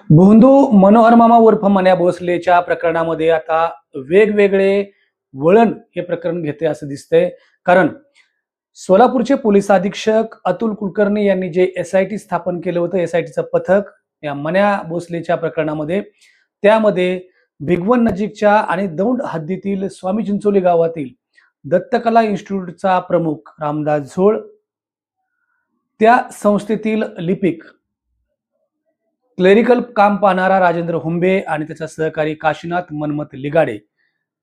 भोंदू मनोहर मामा उर्फ मन्या भोसलेच्या प्रकरणामध्ये आता वेगवेगळे वळण हे प्रकरण घेते असं दिसतंय. कारण सोलापूरचे पोलीस अधीक्षक अतुल कुलकर्णी यांनी जे SIT स्थापन केलं होतं, SITचं पथक या मन्या भोसलेच्या प्रकरणामध्ये, त्यामध्ये भिगवण नजीकच्या आणि दौंड हद्दीतील स्वामी चिंचोली गावातील दत्तकला इन्स्टिट्यूटचा प्रमुख रामदास झोळ, त्या संस्थेतील लिपिक क्लेरिकल काम पाहणारा राजेंद्र हुंबे आणि त्याचा सहकारी काशीनाथ मनमत लिगाडे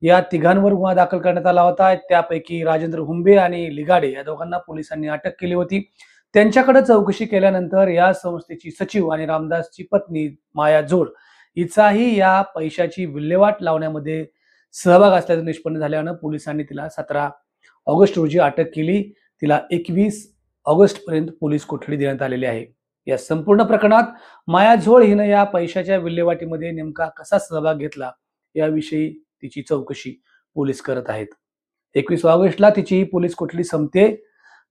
या तिघांवर गुन्हा दाखल करण्यात आला होता. त्यापैकी राजेंद्र हुंबे आणि लिगाडे या दोघांना पोलिसांनी अटक केली होती. त्यांच्याकडे चौकशी केल्यानंतर या संस्थेची सचिव आणि रामदासची पत्नी माया जोड हिचाही या पैशाची विल्हेवाट लावण्यामध्ये सहभाग असल्याचं निष्पन्न झाल्यानं पोलिसांनी तिला 17 ऑगस्ट रोजी अटक केली. तिला 21 ऑगस्ट पर्यंत पोलीस कोठडी देण्यात आलेली आहे. या संपूर्ण प्रकरणात माया झोळ हिनं या पैशाच्या विल्हेवाटीमध्ये नेमका कसा सहभाग घेतला याविषयी तिची चौकशी पोलीस करत आहेत. 21 ऑगस्टला तिची ही पोलीस कोठडी संपते.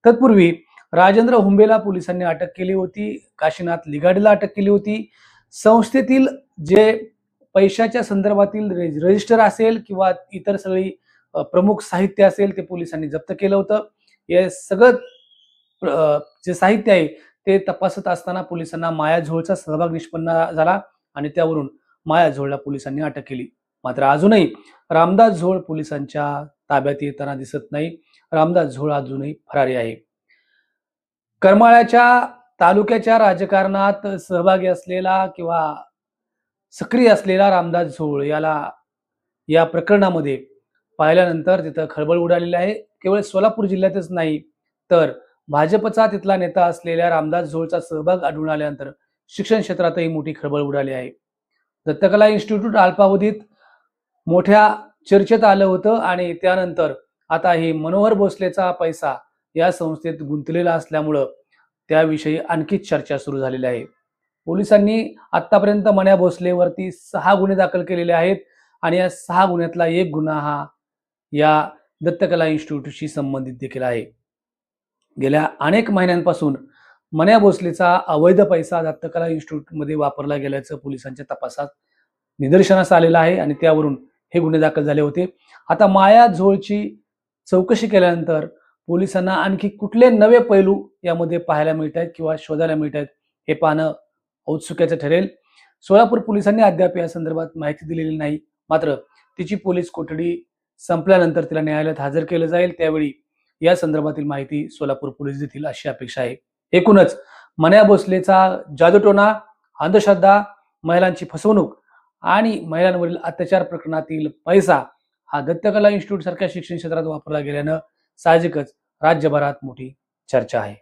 तत्पूर्वी राजेंद्र हुंबेला पोलिसांनी अटक केली होती, काशीनाथ लिगाडेला अटक केली होती. संस्थेतील जे पैशाच्या संदर्भातील रजिस्टर असेल किंवा इतर सगळी प्रमुख साहित्य असेल ते पोलिसांनी जप्त केलं होतं. हे सगळं जे साहित्य आहे ते तपासत असताना पोलिसांना माया झोळचा सहभाग निष्पन्न झाला आणि त्यावरून माया झोळला पोलिसांनी अटक केली. मात्र अजूनही रामदास झोळ पोलिसांच्या ताब्यात येताना दिसत नाही. रामदास झोळ अजूनही फरारी आहे. करमाळ्याच्या तालुक्याच्या राजकारणात सहभागी असलेला किंवा सक्रिय असलेला रामदास झोळ याला या प्रकरणामध्ये पाहिल्यानंतर तिथं खळबळ उडालेली आहे. केवळ सोलापूर जिल्ह्यातच नाही तर भाजपचा तिथला नेता असलेल्या रामदास झोळचा सहभाग आढळून आल्यानंतर शिक्षण क्षेत्रातही मोठी खळबळ उडाली आहे. दत्तकला इन्स्टिट्यूट अल्पावधीत मोठ्या चर्चेत आलं होतं आणि त्यानंतर आता हे मनोहर भोसलेचा पैसा या संस्थेत गुंतलेला असल्यामुळं त्याविषयी आणखीच चर्चा सुरू झालेली आहे. पोलिसांनी आतापर्यंत मन्या भोसलेवरती 6 गुन्हे दाखल केलेले आहेत आणि या 6 गुन्ह्यातला एक गुन्हा हा या दत्तकला इन्स्टिट्यूटशी संबंधित देखील आहे. गेल्या अनेक महिन्यांपासून मन्या भोसलेचा अवैध पैसा दत्तकला इन्स्टिट्यूटमध्ये वापरला गेल्याचं पोलिसांच्या तपासात निदर्शनास आलेलं आहे आणि त्यावरून हे गुन्हे दाखल झाले होते. आता माया झोळची चौकशी केल्यानंतर पोलिसांना आणखी कुठले नवे पैलू यामध्ये पाहायला मिळत आहेत किंवा शोधायला मिळत आहेत हे पाहणं औत्सुक्याचं ठरेल. सोलापूर पोलिसांनी अद्याप या संदर्भात माहिती दिलेली नाही. मात्र तिची पोलीस कोठडी संपल्यानंतर तिला न्यायालयात हजर केलं जाईल, त्यावेळी या संदर्भातील माहिती सोलापूर पोलीस देतील अशी अपेक्षा आहे. एकूणच मन्या भोसलेचा जादूटोणा, अंधश्रद्धा, महिलांची फसवणूक आणि महिलांवरील अत्याचार प्रकरणातील पैसा हा दत्तकला इन्स्टिट्यूट सारख्या शिक्षण क्षेत्रात वापरला गेल्यानं साहजिकच राज्यभरात मोठी चर्चा आहे.